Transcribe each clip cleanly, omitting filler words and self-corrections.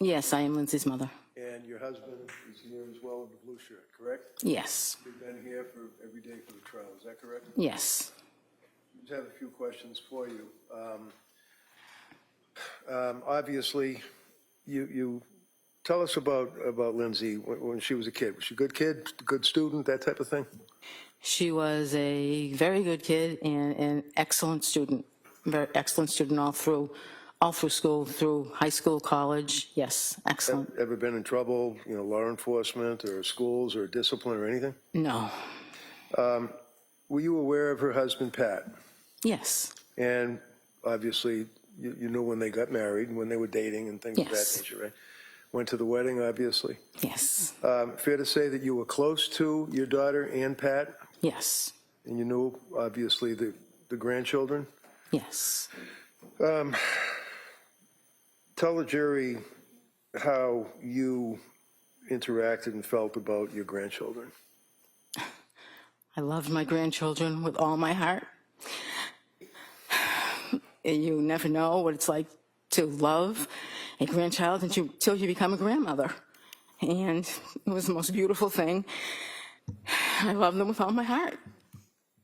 Yes, I am Lindsay's mother. And your husband is here as well in the blue shirt, correct? Yes. You've been here for every day for the trial, is that correct? Yes. I just have a few questions for you. Obviously, you tell us about Lindsay when she was a kid. Was she a good kid, good student, that type of thing? She was a very good kid and an excellent student. Very excellent student all through school, through high school, college. Yes, excellent. Ever been in trouble, law enforcement or schools or discipline or anything? No. Were you aware of her husband, Pat? Yes. And obviously, you knew when they got married, when they were dating and things of that Yes. nature, right? Went to the wedding, obviously. Yes. Fair to say that you were close to your daughter and Pat? Yes. And you knew, obviously, the grandchildren? Yes. Tell the jury how you interacted and felt about your grandchildren. I loved my grandchildren with all my heart. And you never know what it's like to love a grandchild until you become a grandmother. And it was the most beautiful thing. I love them with all my heart.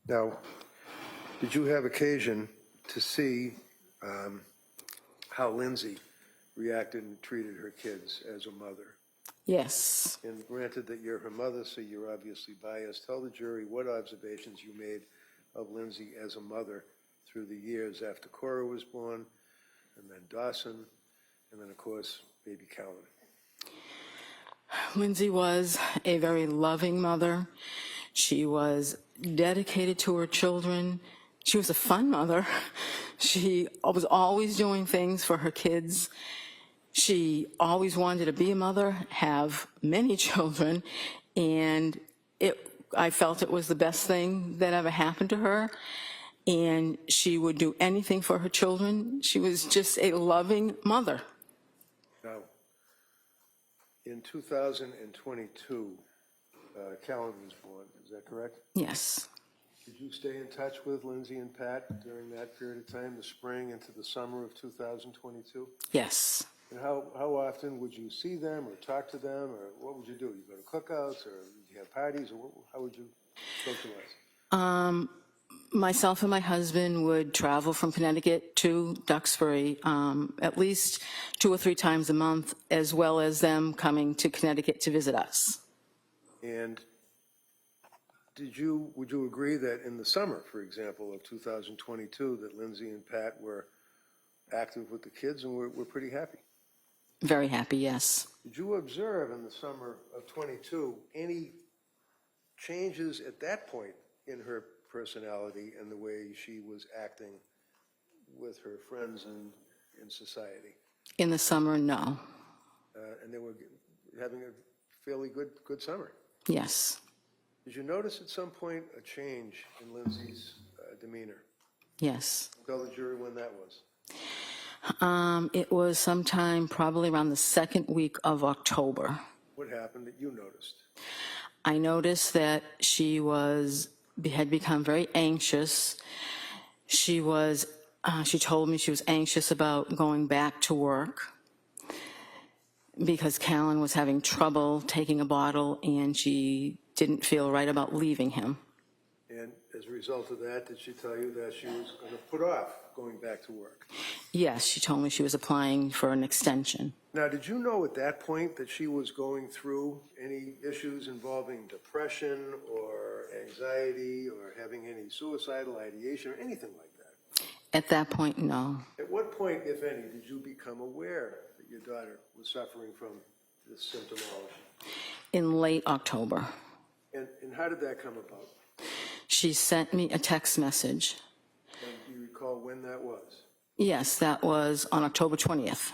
Now, did you have occasion to see how Lindsay reacted and treated her kids as a mother? Yes. And granted that you're her mother, so you're obviously biased, tell the jury what observations you made of Lindsay as a mother through the years after Cora was born, and then Dawson, and then, of course, baby Callan. Lindsay was a very loving mother. She was dedicated to her children. She was a fun mother. She was always doing things for her kids. She always wanted to be a mother, have many children, and I felt it was the best thing that ever happened to her. And she would do anything for her children. She was just a loving mother. Now, in 2022, Callan was born, is that correct? Yes. Did you stay in touch with Lindsay and Pat during that period of time, the spring into the summer of 2022? Yes. And how often would you see them or talk to them, or what would you do? You go to cookouts, or would you have parties, or how would you socialize? Myself and my husband would travel from Connecticut to Duxbury at least 2 or 3 times a month, as well as them coming to Connecticut to visit us. And would you agree that in the summer, for example, of 2022, that Lindsay and Pat were active with the kids and were pretty happy? Very happy, yes. Did you observe in the summer of 22 any changes at that point in her personality and the way she was acting with her friends in society? In the summer, no. And they were having a fairly good summer. Yes. Did you notice at some point a change in Lindsay's demeanor? Yes. Tell the jury when that was. It was sometime probably around the 2nd week of October. What happened that you noticed? I noticed that she had become very anxious. She told me she was anxious about going back to work because Callan was having trouble taking a bottle and she didn't feel right about leaving him. And as a result of that, did she tell you that she was going to put off going back to work? Yes, she told me she was applying for an extension. Now, did you know at that point that she was going through any issues involving depression or anxiety or having any suicidal ideation or anything like that? At that point, no. At what point, if any, did you become aware that your daughter was suffering from this symptomology? In late October. And how did that come about? She sent me a text message. And do you recall when that was? Yes, that was on October 20th.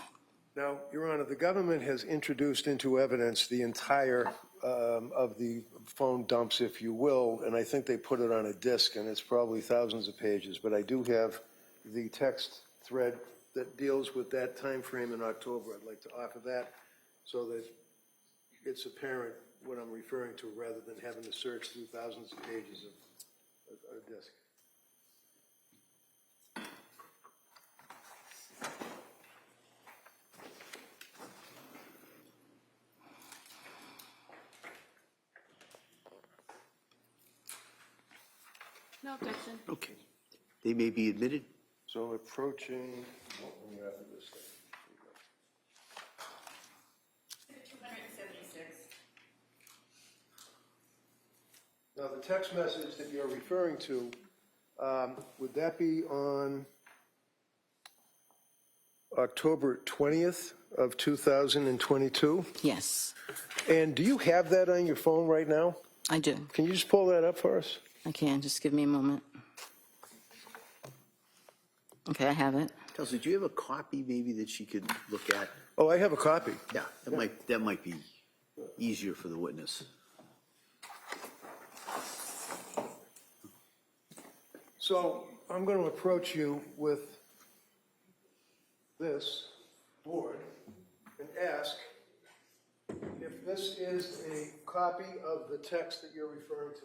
Now, Your Honor, the government has introduced into evidence the entire of the phone dumps, if you will, and I think they put it on a disc, and it's probably thousands of pages, but I do have the text thread that deals with that time frame in October. I'd like to offer that so that it's apparent what I'm referring to rather than having to search through thousands of pages of a disc. No objection. Okay. They may be admitted. So approaching, what we have for this thing? Now, the text message that you're referring to, would that be on October 20th of 2022? Yes, And do you have that on your phone right now? I do. Can you just pull that up for us? I can. Just give me a moment. Okay, I have it. Counselor, do you have a copy maybe that she could look at? Oh, I have a copy. Yeah, that might be easier for the witness. So I'm going to approach you with this board and ask if this is a copy of the text that you're referring to.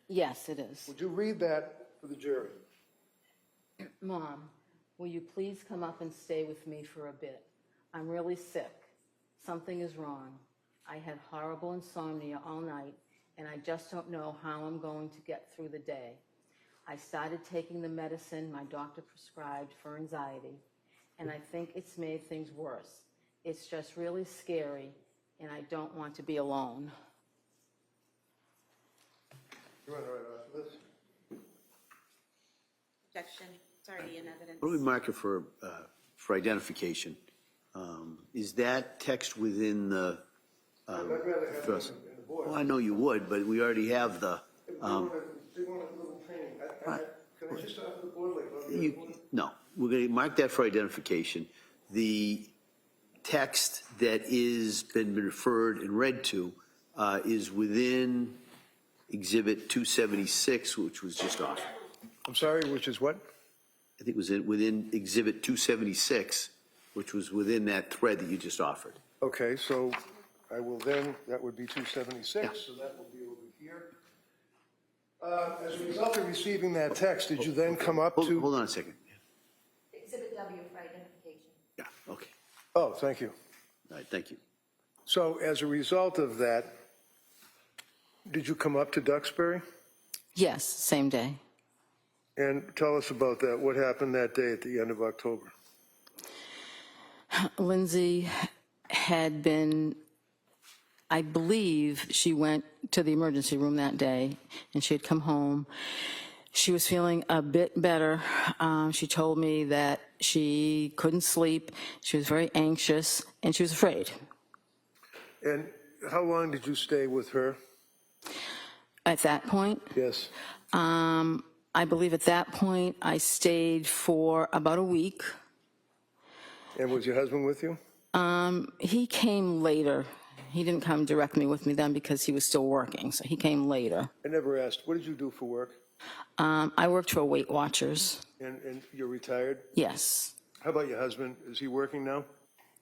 Yes, it is. Would you read that for the jury? Mom, will you please come up and stay with me for a bit? I'm really sick. Something is wrong. I had horrible insomnia all night, and I just don't know how I'm going to get through the day. I started taking the medicine my doctor prescribed for anxiety, and I think it's made things worse. It's just really scary, and I don't want to be alone. You want to write off this? Objection. It's already in evidence. What do we mark it for identification? Is that text within the? I'd rather have first- it in the board. Well, I know you would, but we already have the. They want a little training. Can I just offer the board like? No, we're going to mark that for identification. The text that is been referred and read to is within Exhibit 276, which was just off. I'm sorry, which is what? I think it was within Exhibit 276, which was within that thread that you just offered. Okay, so I will then, that would be 276, so that will be over here. As a result of receiving that text, did you then come up to? Hold on a second. Exhibit W for identification. Yeah, okay. Oh, thank you. All right, thank you. So as a result of that, did you come up to Duxbury? Yes, same day. And tell us about that. What happened that day at the end of October? Lindsay had been, I believe she went to the emergency room that day, and she had come home. She was feeling a bit better. She told me that she couldn't sleep, she was very anxious, and she was afraid. And how long did you stay with her? At that point, Yes. I believe at that point I stayed for about a week. And was your husband with you? He came later. He didn't come directly with me then because he was still working, so he came later. I never asked. What did you do for work? I worked for Weight Watchers. And you're retired? Yes. How about your husband? Is he working now?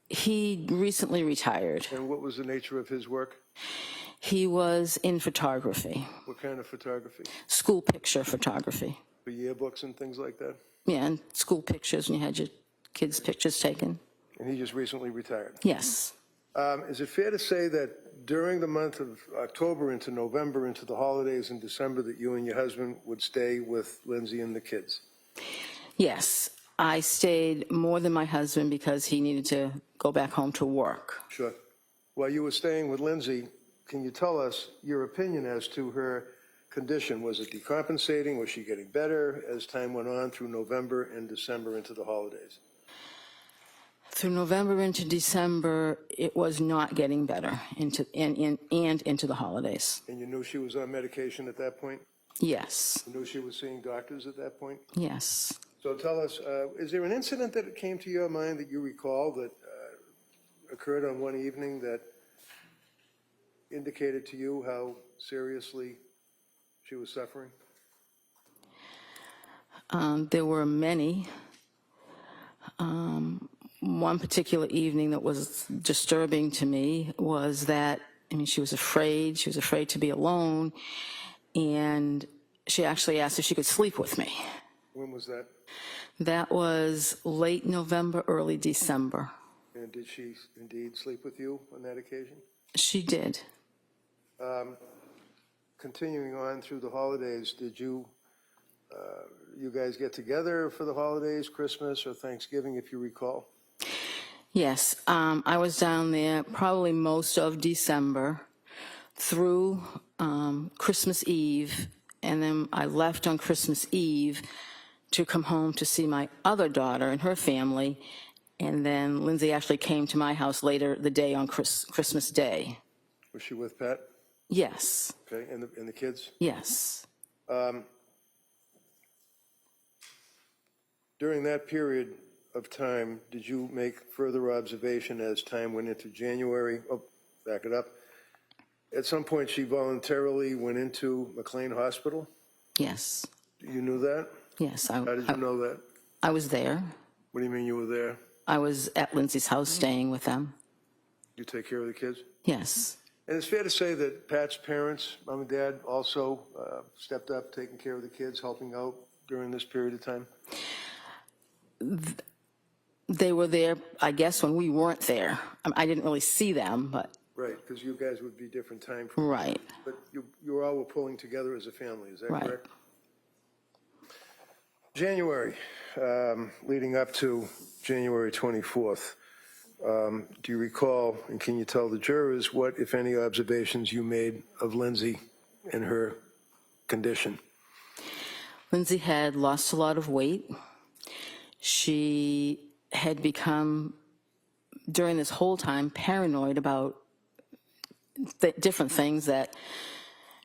He recently retired. And what was the nature of his work? He was in photography, What kind of photography? school picture photography. For yearbooks and things like that? Yeah, and school pictures, when you had your kids' pictures taken. And he just recently retired. Yes. Is it fair to say that during the month of October into November, into the holidays in December, that you and your husband would stay with Lindsay and the kids? Yes. I stayed more than my husband because he needed to go back home to work. Sure. While you were staying with Lindsay, can you tell us your opinion as to her condition? Was it decompensating? Was she getting better as time went on through November and December into the holidays? Through November into December, it was not getting better and into the holidays. And you knew she was on medication at that point? Yes. You knew she was seeing doctors at that point? Yes. So tell us, is there an incident that came to your mind that you recall that occurred on one evening that indicated to you how seriously she was suffering? There were many. One particular evening that was disturbing to me was that, she was afraid to be alone, and she actually asked if she could sleep with me. When was that? That was late November, early December. And did she indeed sleep with you on that occasion? She did. Continuing on through the holidays, did you you guys get together for the holidays, Christmas or Thanksgiving, if you recall? Yes, I was down there probably most of December through Christmas Eve, and then I left on Christmas Eve to come home to see my other daughter and her family, and then Lindsay actually came to my house later the day on Christmas Day. Was she with Pat? Yes, Okay, and the kids? yes. During that period of time, did you make further observation as time went into January? Oh, back it up. At some point, she voluntarily went into McLean Hospital? Yes, You knew that? yes. How did you know that? I was there. What do you mean you were there? I was at Lindsay's house staying with them. You take care of the kids? Yes, And it's fair to say that Pat's parents, mom and dad, also stepped up, taking care of the kids, helping out during this period of time? they were there, I guess, when we weren't there. I didn't really see them, but, Right, because you guys would be different time frames. right, But you all were pulling together as a family, is that Right. correct? January, leading up to January 24th, do you recall, and can you tell the jurors what, if any, observations you made of Lindsay and her condition? Lindsay had lost a lot of weight. She had become, during this whole time, paranoid about different things that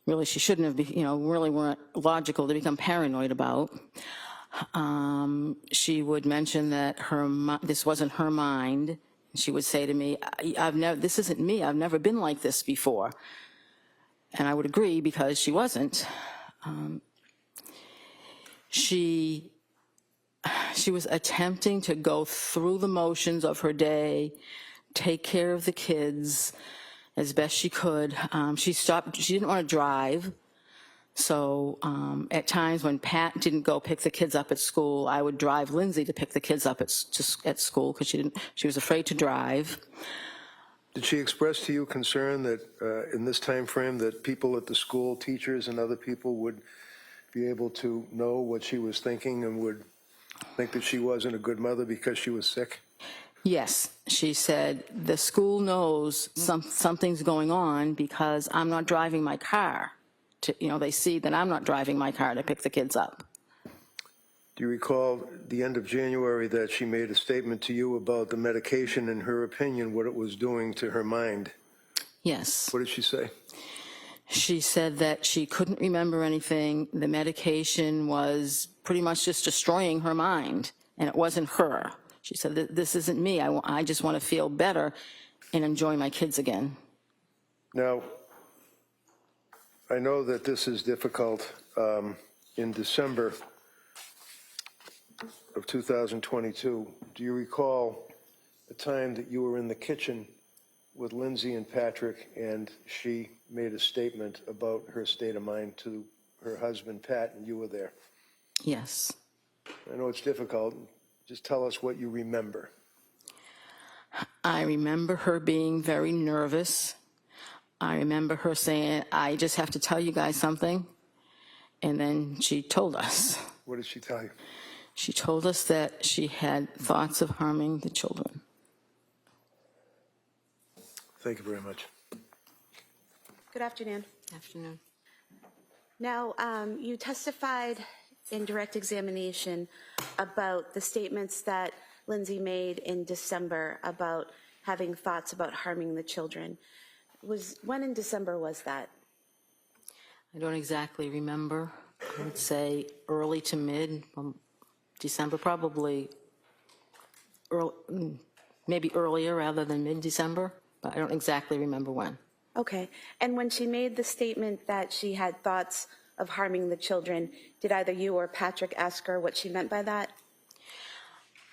really she shouldn't have, really weren't logical to become paranoid about. She would mention that this wasn't her mind. She would say to me, this isn't me, I've never been like this before. And I would agree because she wasn't. She was attempting to go through the motions of her day, take care of the kids as best she could. She didn't want to drive. So at times when Pat didn't go pick the kids up at school, I would drive Lindsay to pick the kids up at school because she was afraid to drive. Did she express to you concern that in this time frame that people at the school, teachers and other people would be able to know what she was thinking and would think that she wasn't a good mother because she was sick? Yes, she said, the school knows something's going on because I'm not driving my car. They see that I'm not driving my car to pick the kids up. Do you recall the end of January that she made a statement to you about the medication, in her opinion, what it was doing to her mind? Yes. What did she say? She said that she couldn't remember anything. The medication was pretty much just destroying her mind, and it wasn't her. She said, this isn't me. I just want to feel better and enjoy my kids again. Now, I know that this is difficult. In December of 2022, do you recall a time that you were in the kitchen with Lindsay and Patrick and she made a statement about her state of mind to her husband, Pat, and you were there? Yes. I know it's difficult. Just tell us what you remember. I remember her being very nervous. I remember her saying, I just have to tell you guys something. And then she told us. What did she tell you? She told us that she had thoughts of harming the children. Thank you very much. Good afternoon. Afternoon. Now, you testified in direct examination about the statements that Lindsay made in December about having thoughts about harming the children. When in December was that? I don't exactly remember. I would say early to mid December, probably maybe earlier rather than mid-December, but I don't exactly remember when. Okay. And when she made the statement that she had thoughts of harming the children, did either you or Patrick ask her what she meant by that?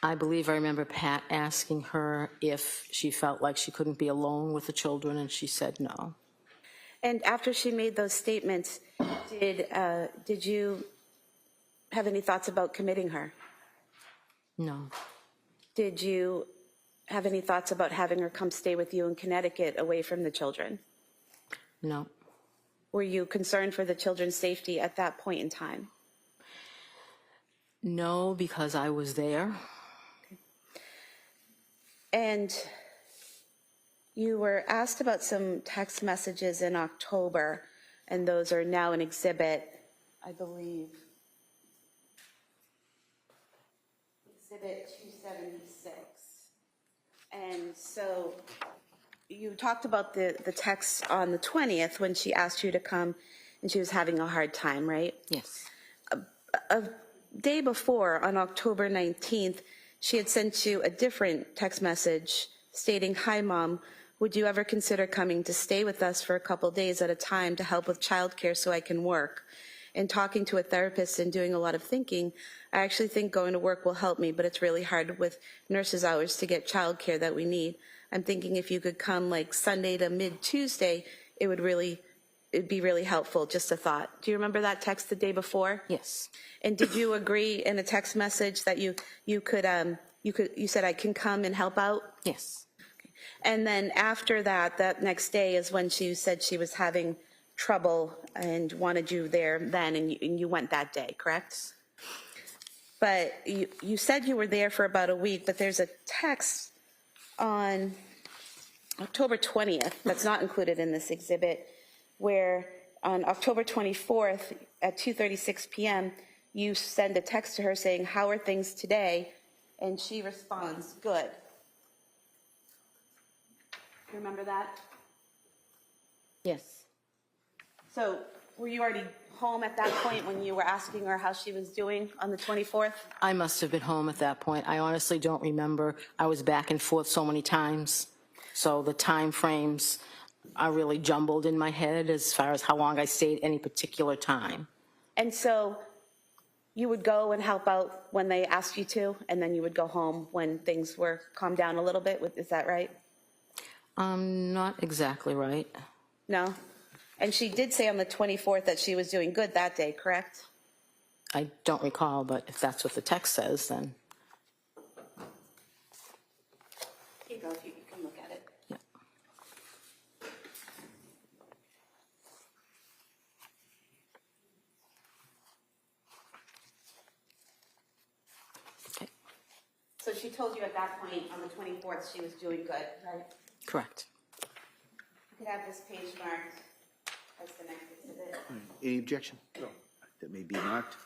I believe I remember Pat asking her if she felt like she couldn't be alone with the children, and she said no. And after she made those statements, did you have any thoughts about committing her? No. Did you have any thoughts about having her come stay with you in Connecticut away from the children? No. Were you concerned for the children's safety at that point in time? No, because I was there. And you were asked about some text messages in October, and those are now an exhibit, I believe. Exhibit 276. And so you talked about the text on the 20th when she asked you to come and she was having a hard time, right? Yes. A day before, on October 19th, she had sent you a different text message stating, "Hi, Mom, would you ever consider coming to stay with us for a couple days at a time to help with childcare so I can work?" And talking to a therapist and doing a lot of thinking, I actually think going to work will help me, but it's really hard with nurses' hours to get childcare that we need. I'm thinking if you could come like Sunday to mid-Tuesday, it'd be really helpful, just a thought. Do you remember that text the day before? Yes. And did you agree in a text message that you said I can come and help out? Yes. And then after that next day is when she said she was having trouble and wanted you there then, and you went that day, correct? But you said you were there for about a week, but there's a text on October 20th that's not included in this exhibit, where on October 24th at 2:36 p.m., you send a text to her saying, "How are things today?" And she responds, "Good." You remember that? Yes. So were you already home at that point when you were asking her how she was doing on the 24th? I must have been home at that point. I honestly don't remember. I was back and forth so many times. So the time frames are really jumbled in my head as far as how long I stayed any particular time. And so you would go and help out when they asked you to, and then you would go home when things were calmed down a little bit. Is that right? Not exactly right. No? And she did say on the 24th that she was doing good that day, correct? I don't recall, but if that's what the text says, then Here you go, if you can look at it. yeah. Okay. So she told you at that point on the 24th she was doing good, right? Correct. You could have this page marked as the next exhibit. Any objection? No. That may be marked.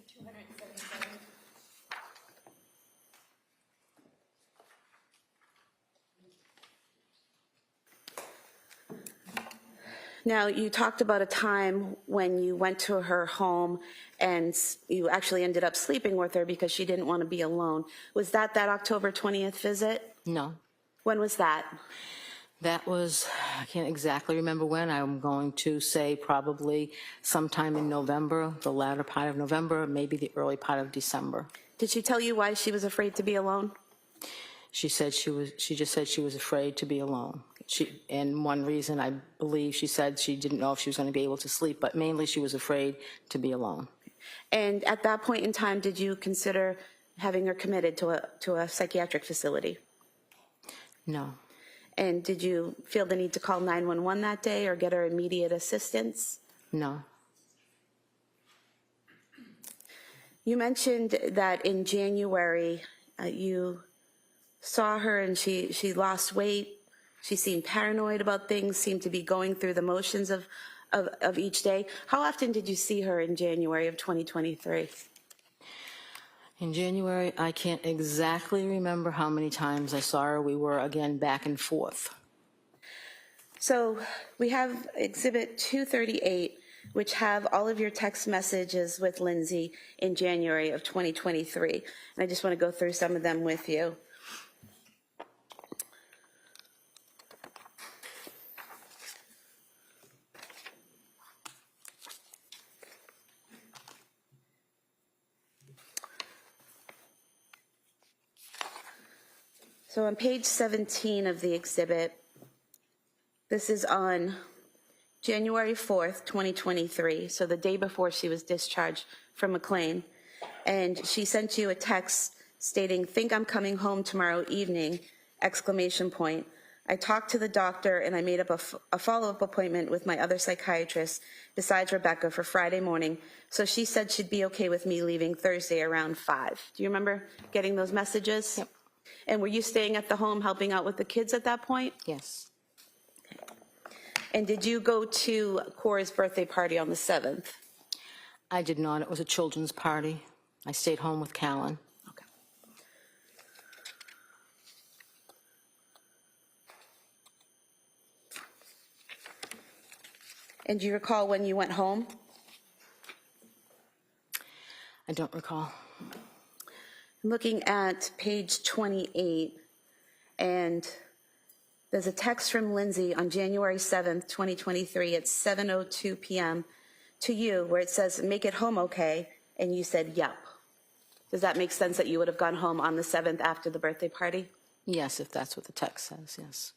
277. Now, you talked about a time when you went to her home and you actually ended up sleeping with her because she didn't want to be alone. Was that October 20th visit? No. When was that? That was, I can't exactly remember when. I'm going to say probably sometime in November, the latter part of November, maybe the early part of December. Did she tell you why she was afraid to be alone? She just said she was afraid to be alone. And one reason I believe she said she didn't know if she was going to be able to sleep, but mainly she was afraid to be alone. And at that point in time, did you consider having her committed to a psychiatric facility? No. And did you feel the need to call 911 that day or get her immediate assistance? No. You mentioned that in January you saw her and she lost weight. She seemed paranoid about things, seemed to be going through the motions of each day. How often did you see her in January of 2023? In January, I can't exactly remember how many times I saw her. We were, again, back and forth. So we have Exhibit 238, which have all of your text messages with Lindsay in January of 2023. And I just want to go through some of them with you. So on page 17 of the exhibit, this is on January 4th, 2023, so the day before she was discharged from McLean. And she sent you a text stating, "Think I'm coming home tomorrow evening, exclamation point. I talked to the doctor and I made up a follow-up appointment with my other psychiatrist besides Rebecca for Friday morning. So she said she'd be okay with me leaving Thursday around 5. Do you remember getting those messages? Yep. And were you staying at the home helping out with the kids at that point? Yes. And did you go to Cora's birthday party on the 7th? I did not. It was a children's party. I stayed home with Callan. Okay. And do you recall when you went home? I don't recall. I'm looking at page 28, and there's a text from Lindsay on January 7th, 2023 at 7:02 p.m. to you where it says, make it home okay, and you said, yep. Does that make sense that you would have gone home on the 7th after the birthday party? Yes, if that's what the text says, yes.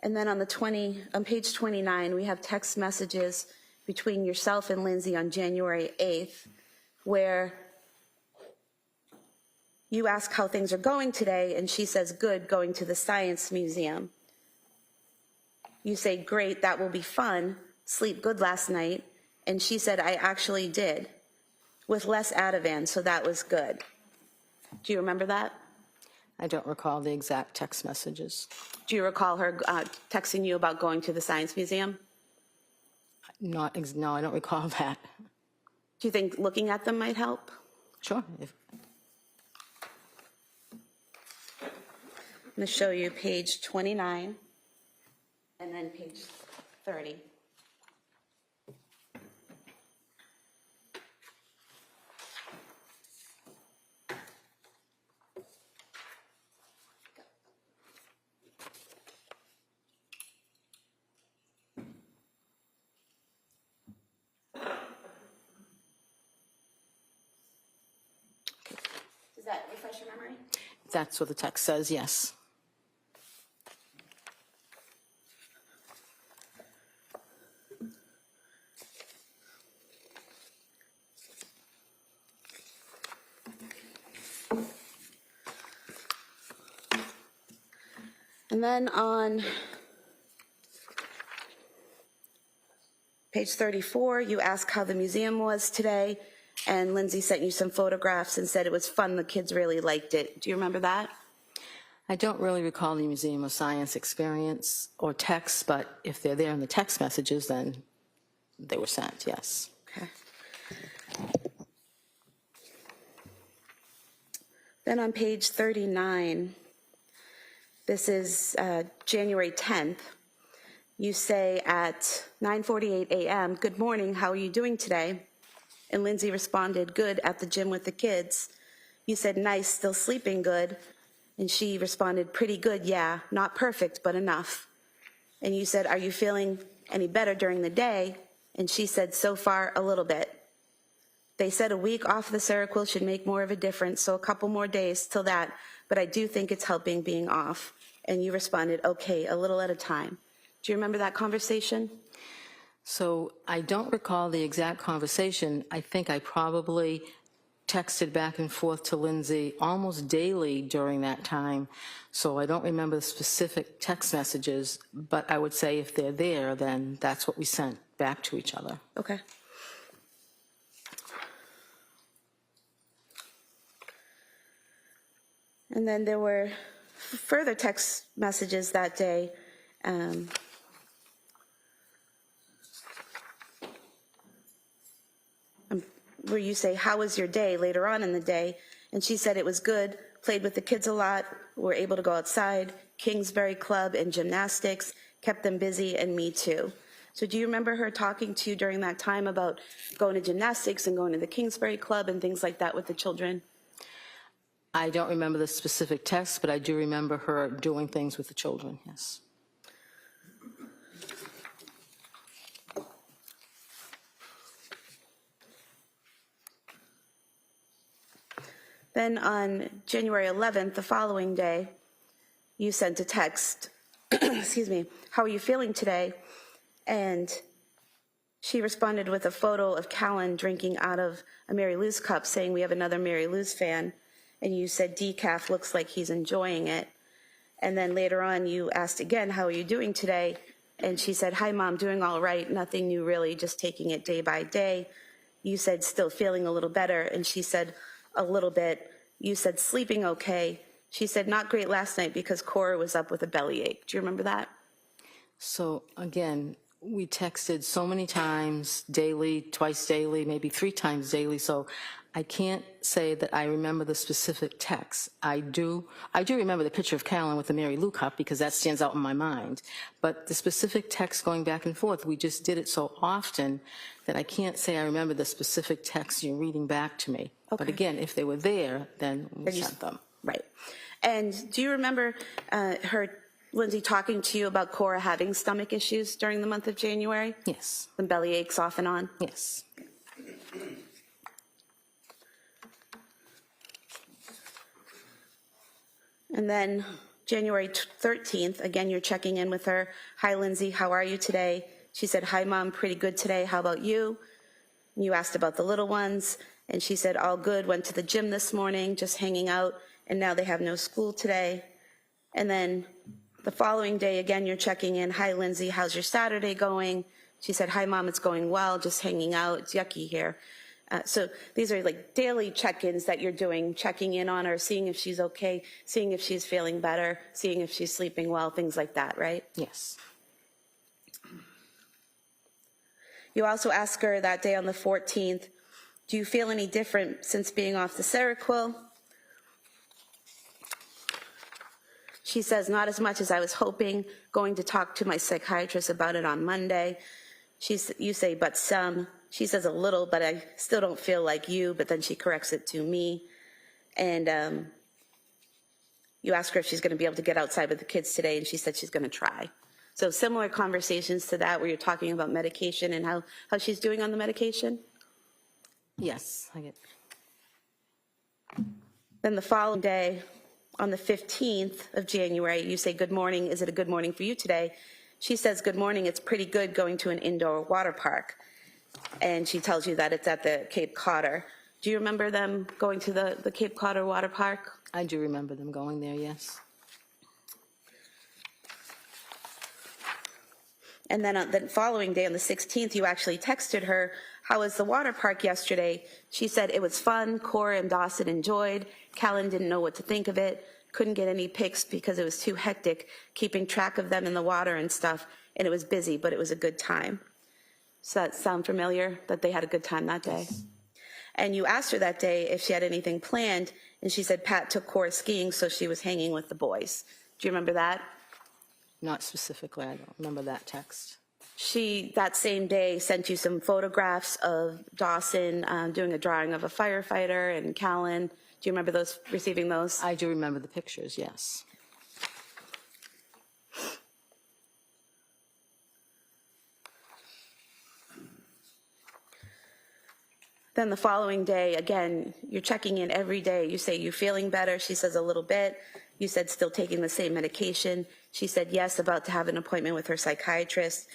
And then on page 29, we have text messages between yourself and Lindsay on January 8th, where you ask how things are going today, and she says, good, going to the Science Museum. You say, great, that will be fun, sleep good last night, and she said, I actually did, with less Ativan, so that was good. Do you remember that? I don't recall the exact text messages. Do you recall her texting you about going to the Science Museum? No, I don't recall that. Do you think looking at them might help? Sure. I'm going to show you page 29 and then page 30. Does that refresh your memory? That's what the text says, yes. And then on page 34, you ask how the museum was today, and Lindsay sent you some photographs and said it was fun, the kids really liked it. Do you remember that? I don't really recall the Museum of Science experience or text, but if they're there in the text messages, then they were sent, yes. Okay. Then on page 39, this is January 10th. You say at 9:48 a.m., good morning, how are you doing today? And Lindsay responded, good, at the gym with the kids. You said, nice, still sleeping good. And she responded, pretty good, yeah, not perfect, but enough. And you said, are you feeling any better during the day? And she said, so far, a little bit. They said a week off the Seroquel should make more of a difference, so a couple more days till that, but I do think it's helping being off. And you responded, okay, a little at a time. Do you remember that conversation? So I don't recall the exact conversation. I think I probably texted back and forth to Lindsay almost daily during that time. So I don't remember the specific text messages, but I would say if they're there, then that's what we sent back to each other. Okay. And then there were further text messages that day. Where you say, how was your day later on in the day? And she said it was good, played with the kids a lot, were able to go outside, Kingsbury Club and gymnastics, kept them busy, and me too. So do you remember her talking to you during that time about going to gymnastics and going to the Kingsbury Club and things like that with the children? I don't remember the specific text, but I do remember her doing things with the children, yes. Then on January 11th, the following day, you sent a text, excuse me, how are you feeling today? And she responded with a photo of Callan drinking out of a Mary Lou's cup saying we have another Mary Lou's fan. and you said decaf looks like he's enjoying it. And then later on, you asked again, how are you doing today? And she said, hi, Mom, doing all right. Nothing new, really, just taking it day by day. You said, still feeling a little better. And she said, a little bit. You said, sleeping okay. She said, not great last night because Cora was up with a bellyache. Do you remember that? So again, we texted so many times, daily, twice daily, maybe 3 times daily, so I can't say that I remember the specific text. I do remember the picture of Callan with the Mary Lou cup because that stands out in my mind. But the specific text going back and forth, we just did it so often that I can't say I remember the specific text you're reading back to me. Okay. But again, if they were there, then we sent them. Right. And do you remember Lindsay talking to you about Cora having stomach issues during the month of January? Yes, Some belly aches off and on? yes. And then January 13th, again, you're checking in with her. Hi, Lindsay, how are you today? She said, hi, Mom, pretty good today. How about you? And you asked about the little ones, and she said, all good, went to the gym this morning, just hanging out, and now they have no school today. And then the following day, again, you're checking in. Hi, Lindsay, how's your Saturday going? She said, hi, Mom, it's going well, just hanging out. It's yucky here. So these are like daily check-ins that you're doing, checking in on her, seeing if she's okay, seeing if she's feeling better, seeing if she's sleeping well, things like that, right? Yes. You also ask her that day on the 14th, do you feel any different since being off the Seroquel? She says, not as much as I was hoping, going to talk to my psychiatrist about it on Monday. You say, but some. She says a little, but I still don't feel like you, but then she corrects it to me. And you ask her if she's going to be able to get outside with the kids today, and she said she's going to try. So similar conversations to that where you're talking about medication and how she's doing on the medication. Yes, I get. Then the following day, on the 15th of January, you say, good morning, is it a good morning for you today? She says, good morning, it's pretty good going to an indoor water park. And she tells you that it's at the Cape Codder. Do you remember them going to the Cape Codder water park? I do remember them going there, yes. And then on the following day, on the 16th, you actually texted her, how was the water park yesterday? She said it was fun, Cora and Dawson enjoyed, Callan didn't know what to think of it, couldn't get any pics because it was too hectic, keeping track of them in the water and stuff, and it was busy, but it was a good time. Does that sound familiar, that they had a good time that day? And you asked her that day if she had anything planned, and she said Pat took Cora skiing, so she was hanging with the boys. Do you remember that? Not specifically, I don't remember that text. She, that same day, sent you some photographs of Dawson doing a drawing of a firefighter and Callan. Do you remember those, receiving those? I do remember the pictures, yes. Then the following day, again, you're checking in every day. You say, you feeling better? She says, a little bit. You said, still taking the same medication. She said, yes, about to have an appointment with her psychiatrist.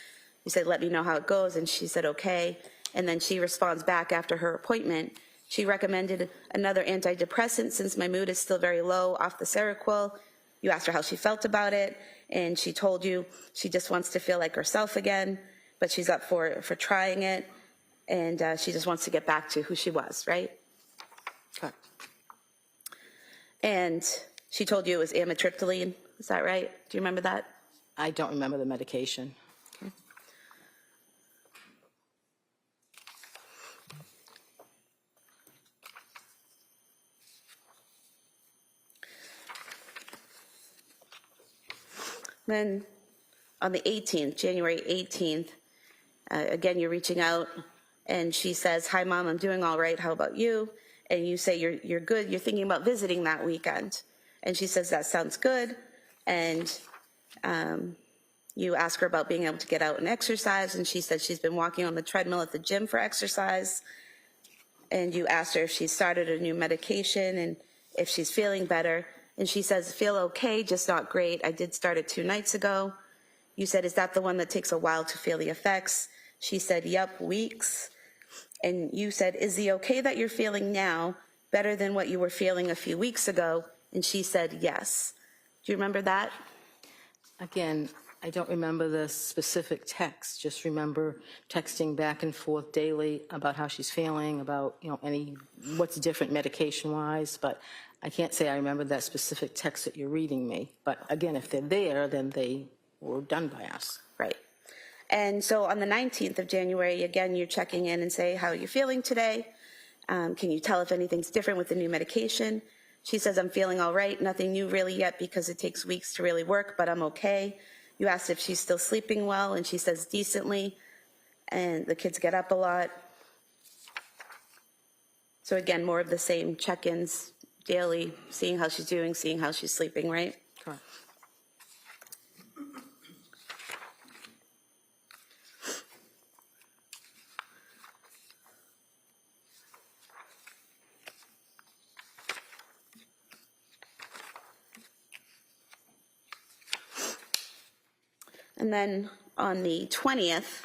You said, let me know how it goes. And she said, okay. And then she responds back after her appointment. She recommended another antidepressant since my mood is still very low off the Seroquel. You asked her how she felt about it. And she told you she just wants to feel like herself again, but she's up for trying it. And she just wants to get back to who she was, right? Correct. And she told you it was amitriptyline. Is that right? Do you remember that? I don't remember the medication. Okay. Then on the 18th, January 18th, again, you're reaching out, and she says, hi, Mom, I'm doing all right. How about you? And you say you're good. You're thinking about visiting that weekend. And she says, that sounds good. And you ask her about being able to get out and exercise, and she said she's been walking on the treadmill at the gym for exercise. And you asked her if she started a new medication and if she's feeling better. And she says, feel okay, just not great. I did start it 2 nights ago. You said, is that the one that takes a while to feel the effects? She said, yep, weeks. And you said, is the okay that you're feeling now better than what you were feeling a few weeks ago? And she said yes. Do you remember that? Again, I don't remember the specific text, just remember texting back and forth daily about how she's feeling, about, what's different medication-wise, but I can't say I remember that specific text that you're reading me. But again, if they're there, then they were done by us. Right. And so on the 19th of January, again, you're checking in and say, how are you feeling today? Can you tell if anything's different with the new medication? She says, I'm feeling all right. Nothing new really yet because it takes weeks to really work, but I'm okay. You asked if she's still sleeping well, and she says decently, and the kids get up a lot. So again, more of the same check-ins daily, seeing how she's doing, seeing how she's sleeping, right? Correct. And then on the 20th,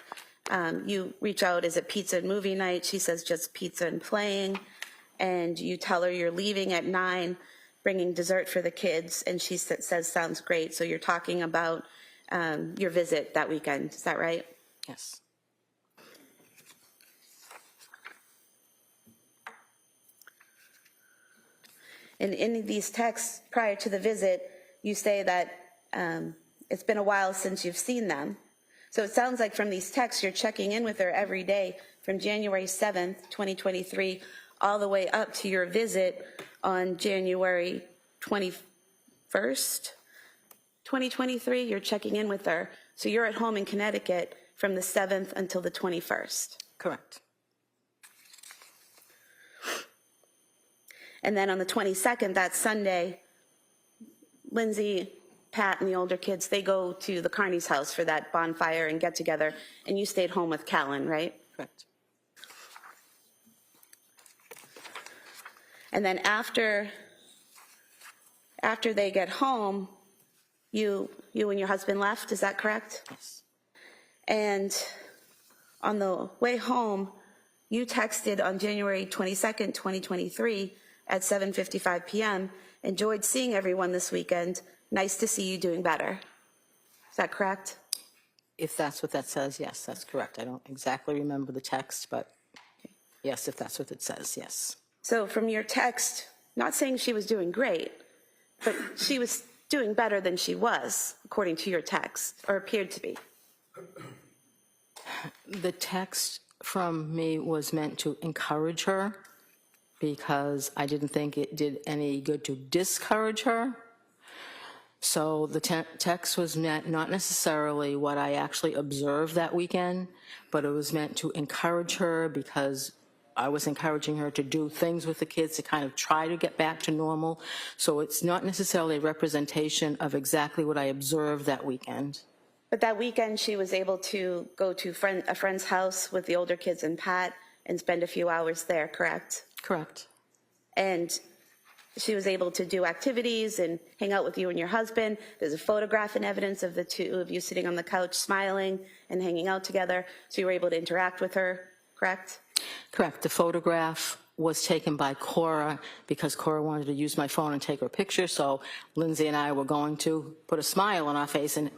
you reach out, is it pizza and movie night? She says just pizza and playing. And you tell her you're leaving at 9, bringing dessert for the kids. And she says, sounds great. So you're talking about your visit that weekend. Is that right? Yes. And in these texts prior to the visit, you say that it's been a while since you've seen them. So it sounds like from these texts, you're checking in with her every day from January 7th, 2023, all the way up to your visit on January 21st, 2023. You're checking in with her. So you're at home in Connecticut from the 7th until the 21st. Correct. And then on the 22nd, that Sunday, Lindsay, Pat, and the older kids, they go to the Carney's house for that bonfire and get together, and you stayed home with Callan, right? Correct. And then after they get home, you and your husband left, is that correct? Yes. And on the way home, you texted on January 22nd, 2023 at 7:55 p.m., enjoyed seeing everyone this weekend. Nice to see you doing better. Is that correct? If that's what that says, yes, that's correct. I don't exactly remember the text, but yes, if that's what it says, yes. So from your text, not saying she was doing great, but she was doing better than she was, according to your text, or appeared to be. The text from me was meant to encourage her because I didn't think it did any good to discourage her. So the text was meant not necessarily what I actually observed that weekend, but it was meant to encourage her because I was encouraging her to do things with the kids to kind of try to get back to normal. So it's not necessarily a representation of exactly what I observed that weekend. But that weekend, she was able to go to a friend's house with the older kids and Pat and spend a few hours there, correct? Correct. And she was able to do activities and hang out with you and your husband. There's a photograph and evidence of the two of you sitting on the couch smiling and hanging out together. So you were able to interact with her, correct? Correct. The photograph was taken by Cora because Cora wanted to use my phone and take her picture. So Lindsay and I were going to put a smile on our face and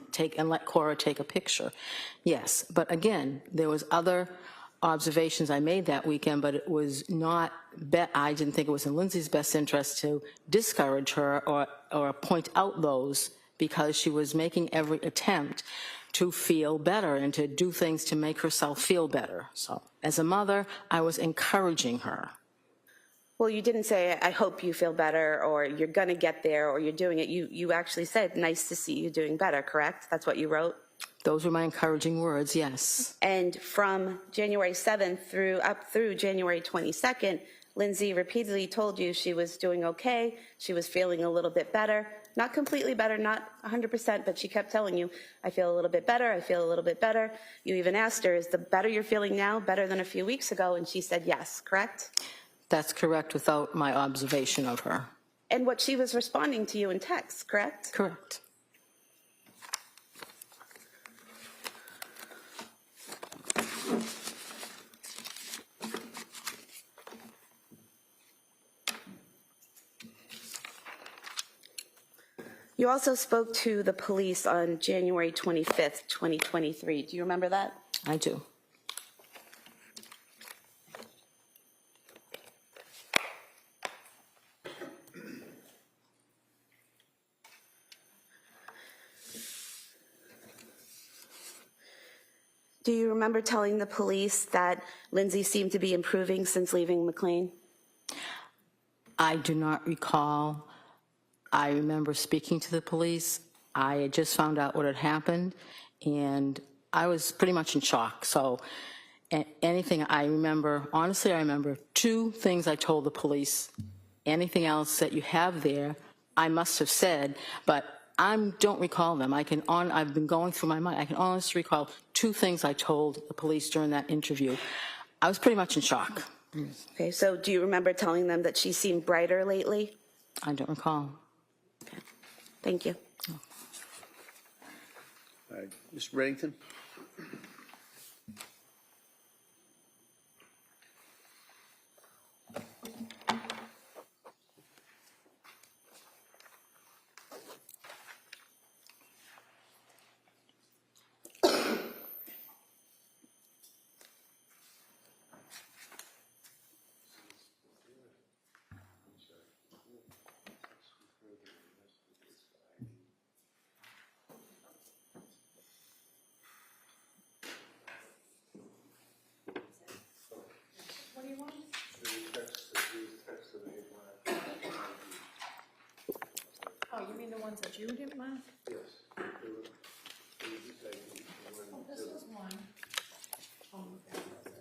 let Cora take a picture. Yes, but again, there was other observations I made that weekend, but it was not, I didn't think it was in Lindsay's best interest to discourage her or point out those because she was making every attempt to feel better and to do things to make herself feel better. So as a mother, I was encouraging her. Well, you didn't say, I hope you feel better, or you're going to get there, or you're doing it. You actually said, nice to see you doing better, correct? That's what you wrote? Those were my encouraging words, yes. And from January 7th up through January 22nd, Lindsay repeatedly told you she was doing okay, she was feeling a little bit better. Not completely better, not 100%, but she kept telling you, I feel a little bit better, I feel a little bit better. You even asked her, is the better you're feeling now better than a few weeks ago? And she said yes, correct? That's correct without my observation of her. And what she was responding to you in text, correct? Correct. You also spoke to the police on January 25th, 2023. Do you remember that? I do. Do you remember telling the police that Lindsay seemed to be improving since leaving McLean? I do not recall. I remember speaking to the police. I had just found out what had happened, and I was pretty much in shock. So anything I remember, honestly, I remember 2 things I told the police. Anything else that you have there, I must have said, but I don't recall them. I've been going through my mind. I can honestly recall 2 things I told the police during that interview. I was pretty much in shock. Okay, so do you remember telling them that she seemed brighter lately? I don't recall. Thank you. All right, Mr. Reddington? What do you want? Oh, you mean the ones that you didn't mark? Yes. Oh, this is one. Oh, that was it.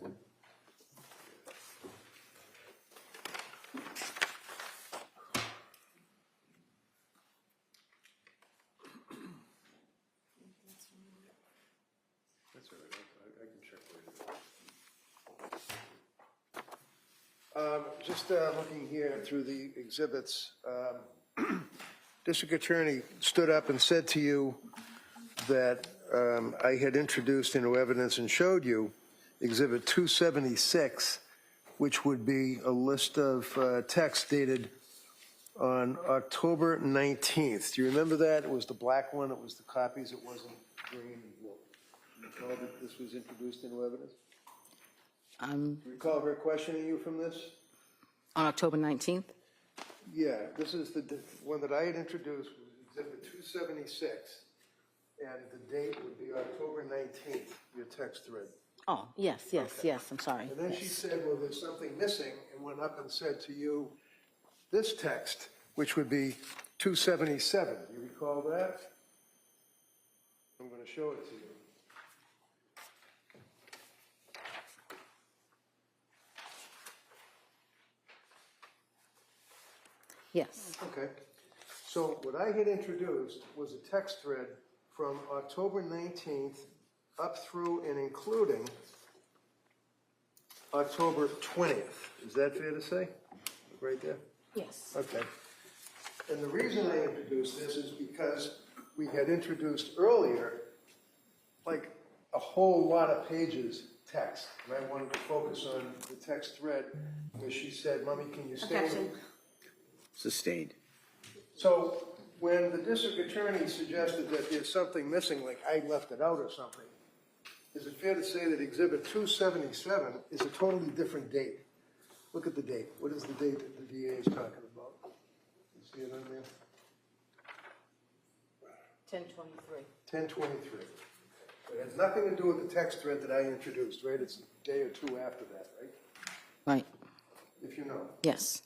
That's all right, I can check later. Just looking here through the exhibits, District Attorney stood up and said to you that I had introduced into evidence and showed you Exhibit 276, which would be a list of text dated on October 19th. Do you remember that? It was the black one, it was the copies, it wasn't green and blue. You recall that this was introduced into evidence? Do you recall her questioning you from this? On October 19th? Yeah, this is the one that I had introduced, was Exhibit 276, and the date would be October 19th, your text thread. Oh, yes, I'm sorry. And then she said, well, there's something missing, and went up and said to you, this text, which would be 277. Do you recall that? I'm going to show it to you. Yes. Okay. So what I had introduced was a text thread from October 19th up through and including October 20th. Is that fair to say? Right there? Yes. Okay. And the reason I introduced this is because we had introduced earlier, like a whole lot of pages text. And I wanted to focus on the text thread where she said, Mommy, can you stay? Objection. Sustained. So when the district attorney suggested that there's something missing, like I left it out or something, is it fair to say that Exhibit 277 is a totally different date? Look at the date. What is the date that the DA is talking about? You see it on there? 1023. 1023. It has nothing to do with the text thread that I introduced, right? It's a day or 2 after that, right? Right. If you know. Yes.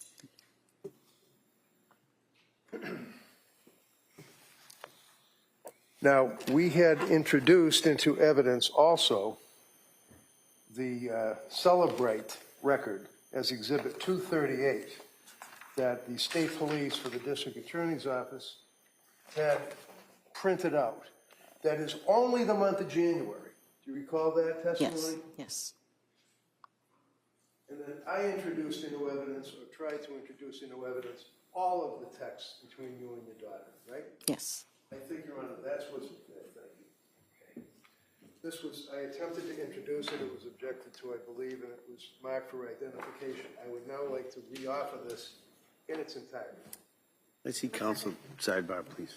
Now, we had introduced into evidence also the Celebrate record as Exhibit 238 that the state police for the district attorney's office had printed out. That is only the month of January. Do you recall that testimony? Yes. And then I introduced into evidence, or tried to introduce into evidence, all of the texts between you and your daughter, right? Yes. I think, Your Honor, that's what's, thank you. Okay. This was, I attempted to introduce it, it was objected to, I believe, and it was marked for identification. I would now like to reoffer this in its entirety. I see counsel sidebar, please.